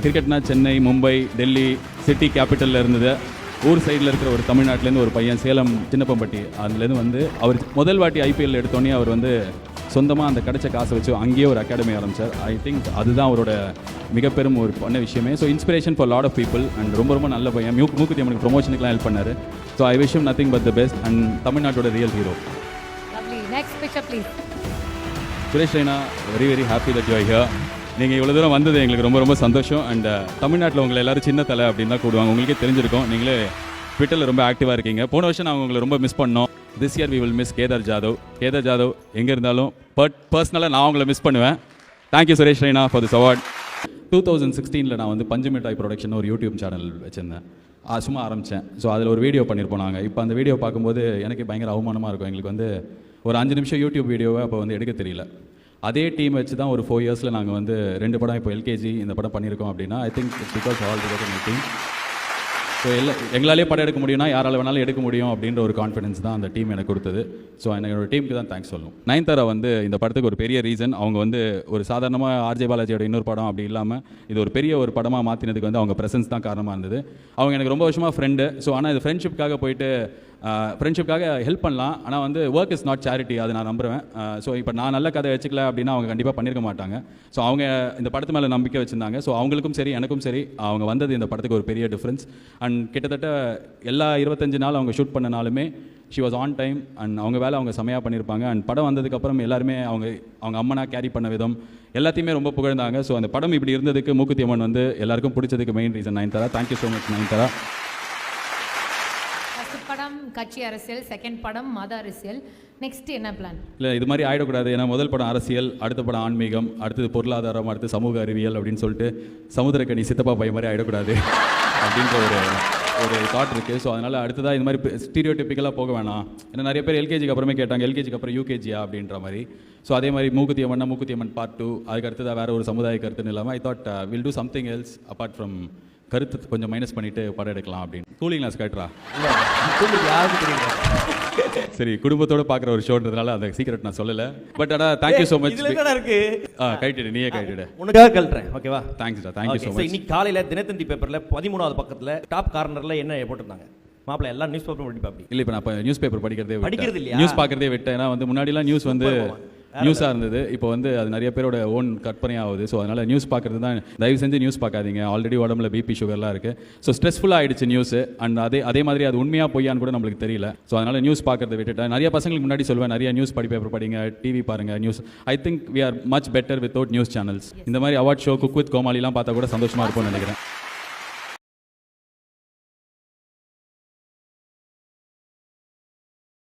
கிரிக்கெட்னா Chennai, Mumbai, Delhi city கேபிட்டலில் இருந்தது. ஊர் சைடில் இருக்கிற ஒரு தமிழ்நாட்டிலேருந்து ஒரு பையன் சேலம் சின்னப்பம்பட்டி அதுலேருந்து வந்து அவர் முதல் வாட்டி ஐபிஎல் எடுத்தோடனே அவர் வந்து சொந்தமாக அந்த கிடைச்ச காசை வச்சு அங்கேயே ஒரு அகாடமி ஆரம்பித்தார். ஐ திங்க் அதுதான் அவரோட மிகப்பெரும் ஒரு பண்ண விஷயமே. So inspiration for lot of people and ரொம்ப ரொம்ப நல்ல பையன். மூக்குத்தி அம்மனுக்கு ப்ரொமோஷனுக்குலாம் ஹெல்ப் பண்ணார். So I wish him nothing but the best and தமிழ்நாட்டோட real hero. Next picture please. Suresh Raina, very very happy that you are here. நீங்கள் இவ்வளோ தூரம் வந்தது எங்களுக்கு ரொம்ப ரொம்ப சந்தோஷம். அண்ட் தமிழ்நாட்டில் உங்களை எல்லோரும் சின்ன தலை அப்படின்னு தான் கூடுவாங்க. உங்களுக்கே தெரிஞ்சிருக்கும். நீங்களே ட்விட்டரில் ரொம்ப ஆக்டிவாக இருக்கீங்க. போன வருஷம் நாங்கள் உங்களை ரொம்ப மிஸ் பண்ணோம். This year we will miss Kedar Jadhav எங்கே இருந்தாலும். பட் பர்சனலாக நான் உங்களை மிஸ் பண்ணுவேன். Thank you Suresh Raina for this award. 2016 நான் வந்து பஞ்சு மிட்டாய் ப்ரொடக்ஷன் ஒரு யூடியூப் சேனல் வச்சுருந்தேன். சும்மா ஆரம்பித்தேன். ஸோ அதில் ஒரு வீடியோ பண்ணியிருப்போம் நாங்கள். இப்போ அந்த வீடியோ பார்க்கும்போது எனக்கு பயங்கர அவமானமாக இருக்கும். எங்களுக்கு வந்து ஒரு 5 நிமிஷம் யூடியூப் வீடியோவை அப்போ வந்து எடுக்க தெரியல. அதே டீம் வச்சு தான் ஒரு 4 இயர்ஸில் நாங்கள் வந்து 2 படம் இப்போ எல்கேஜி இந்த படம் பண்ணியிருக்கோம் அப்படின்னா I think it's because all together my team. So எங்களாலே படம் எடுக்க முடியும்னா யாரால் வேணாலும் எடுக்க முடியும் அப்படின்ற ஒரு கான்ஃபிடன்ஸ் தான் அந்த டீம் எனக்கு கொடுத்தது. ஸோ என்னோட டீமுக்கு தான் தேங்க்ஸ் சொல்லணும். நயன்தாரா வந்து இந்த படத்துக்கு ஒரு பெரிய ரீசன். அவங்க வந்து ஒரு சாதாரணமாக ஆர்ஜே பாலாஜியோட இன்னொரு படம் அப்படி இல்லாமல் இது ஒரு பெரிய ஒரு படமாக மாற்றினதுக்கு வந்து அவங்க ப்ரெசன்ஸ் தான் காரணமாக இருந்தது. அவங்க எனக்கு ரொம்ப வருஷமாக ஃப்ரெண்டு. ஸோ ஆனால் இது ஃப்ரெண்ட்ஷிப்காக போயிட்டு ஃப்ரெண்ட்ஷிப்காக ஹெல்ப் பண்ணலாம். ஆனால் வந்து ஒர்க் இஸ் நாட் சேரிட்டி, அதை நான் நம்புவேன். ஸோ இப்போ நான் நல்ல கதை வச்சுக்கல அப்படின்னா அவங்க கண்டிப்பாக பண்ணியிருக்க மாட்டாங்க. ஸோ அவங்க இந்த படத்து மேலே நம்பிக்கை வச்சுருந்தாங்க. ஸோ அவங்களுக்கும் சரி எனக்கும் சரி அவங்க வந்தது இந்த படத்துக்கு ஒரு பெரிய டிஃப்ரென்ஸ். அண்ட் கிட்டத்தட்ட எல்லா 25 நாள் அவங்க ஷூட் பண்ணனாலுமே she was on time and அவங்க வேலை அவங்க செமையாக பண்ணியிருப்பாங்க. அண்ட் படம் வந்ததுக்கப்புறம் எல்லாருமே அவங்க அம்மனா கேரி பண்ண விதம் எல்லாத்தையுமே ரொம்ப புகழ்ந்தாங்க. ஸோ அந்த படம் இப்படி இருந்ததுக்கு மூக்குத்தி அம்மன் வந்து எல்லாருக்கும் பிடிச்சதுக்கு main reason Nayanthara. Thank you so much Nayanthara. படம் கட்சி அரசியல், செகண்ட் படம் மத அரசியல். நெக்ஸ்ட் என்ன பிளான்? இல்லை இது மாதிரி ஆகிடக்கூடாது. ஏன்னா முதல் படம் அரசியல், அடுத்த படம் ஆன்மீகம், அடுத்தது பொருளாதாரம், அடுத்து சமூக அறிவியல் அப்படின்னு சொல்லிட்டு சமுத்திரக்கனி சித்தப்பா பையன் மாதிரி ஆகிடக்கூடாது அப்படின்ற ஒரு தாட் இருக்குது. ஸோ அதனால் அடுத்ததாக இது மாதிரி ஸ்டீரியோடிப்பிக்கலாக போக வேணாம். ஏன்னா நிறைய பேர் எல்கேஜிக்கு அப்புறமே கேட்டாங்க, எல்கேஜிக்கு அப்புறம் யூகேஜியா அப்படின்ற மாதிரி. ஸோ அதே மாதிரி மூக்குத்தி அம்மன் பார்ட் 2, அதுக்கு அடுத்ததாக வேறு ஒரு சமுதாய கருத்துன்னு இல்லாமல் I thought will do something else apart from கருத்து கொஞ்சம் மைனஸ் பண்ணிவிட்டு படம் எடுக்கலாம் அப்படின்னு. கூலிங் கிளாஸ் கேட்டுறா சரி, குடும்பத்தோடு பார்க்குற ஒரு ஷோன்றதுனால அந்த சீக்கிரட் நான் சொல்லலை. பட் ஆனால் தேங்க்யூ ஸோ மச். கைட்டிடு, நீயே கைட்டிடு. உனக்காக கழட்டுறேன். ஓகேவா? தேங்க்ஸ்டா, தேங்க்யூ ஸோ மச். இன்னைக்கு காலையில் தினத்தந்தி பேப்பரில் 13வது பக்கத்தில் டாப் கார்னரில் என்ன போட்டிருந்தாங்க? மாப்பிள்ள எல்லாம் நியூஸ் பேப்பர் படிப்பாப்பி. இல்லை, இப்போ நான் நியூஸ் பேப்பர் படிக்கிறது இல்லையா? நியூஸ் பார்க்குறதே விட்டேன். ஏன்னா வந்து முன்னாடிலாம் நியூஸ் வந்து நியூஸாக இருந்தது. இப்போ வந்து அது நிறைய பேரோட ஓன் கற்பனையாகுது. ஸோ அதனால் நியூஸ் பார்க்குறது தான். தயவு செஞ்சு நியூஸ் பார்க்காதீங்க. ஆல்ரெடி உடம்புல பிபி சுகர்லாம் இருக்குது. ஸோ ஸ்ட்ரெஸ்ஃபுல்லாக ஆகிடுச்சு நியூஸு. அண்ட் அதே மாதிரி அது உண்மையாக பொய்யான்னு கூட நம்மளுக்கு தெரியல. ஸோ அதனால் நியூஸ் பார்க்குறத விட்டுட்டேன். நிறைய பசங்களுக்கு முன்னாடி சொல்லுவேன், நிறைய நியூஸ் பேப்பர் படிங்க, டிவி பாருங்கள், news. I think we are much better without news channels. இந்த மாதிரி அவார்ட் ஷோ, குக் வித் கோமாளிலாம் பார்த்தா கூட சந்தோஷமாக இருக்கும்னு நினைக்கிறேன்.